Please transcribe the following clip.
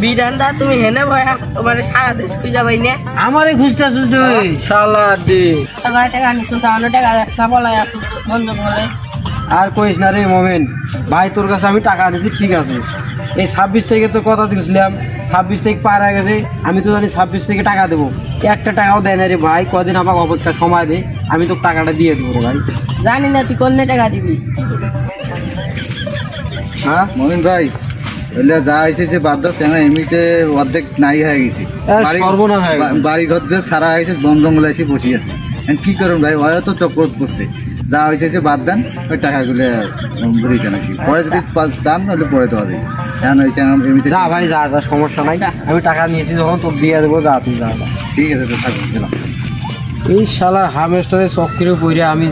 বিধানটা তুমি হেনে ভয়া তোমার সারা দেশ খুঁজা পাই না আমারে খুঁজতে আসছিস তুই শালা দে টাকা নিছো তাহলে টাকা না বলাই বন্ধ বলে আর কইস না রে মোমেন ভাই তোর কাছে আমি টাকা দিয়েছি ঠিক আছে এই 26 তারিখে তো কথা দিয়েছিলাম 26 তারিখ পার হয়ে গেছে আমি তো জানি 26 তারিখে টাকা দেবো একটা টাকাও দেয় না রে ভাই কদিন আমাকে অপেক্ষা সময় দে আমি তো টাকাটা দিয়ে দেবো রে ভাই জানি না তুই কোন টাকা দিবি হ্যাঁ মমিন ভাই এলে যা হয়েছে যে বাদ দাও কেন এমনিতে অর্ধেক নাই হয়ে গেছে সর্বনাশ হয়ে গেছে। বাড়ি ঘর দিয়ে সারা হয়েছে বন জঙ্গলে এসে বসে আছে এখন কি করুন ভাই ওরা তো চক্র করছে যা হয়েছে যে বাদ দেন ওই টাকাগুলো ঘুরে দেন আর কি পরে যদি দাম নাহলে পরে দেওয়া যাবে এখন হয়েছে এমনিতে যা ভাই যা যা সমস্যা নাই আমি টাকা নিয়েছি যখন তোর দিয়ে দেবো যা তুই যা ঠিক আছে তো থাকুন গেলাম এই শালার হামেস্টারের চক্রে পড়ে আমি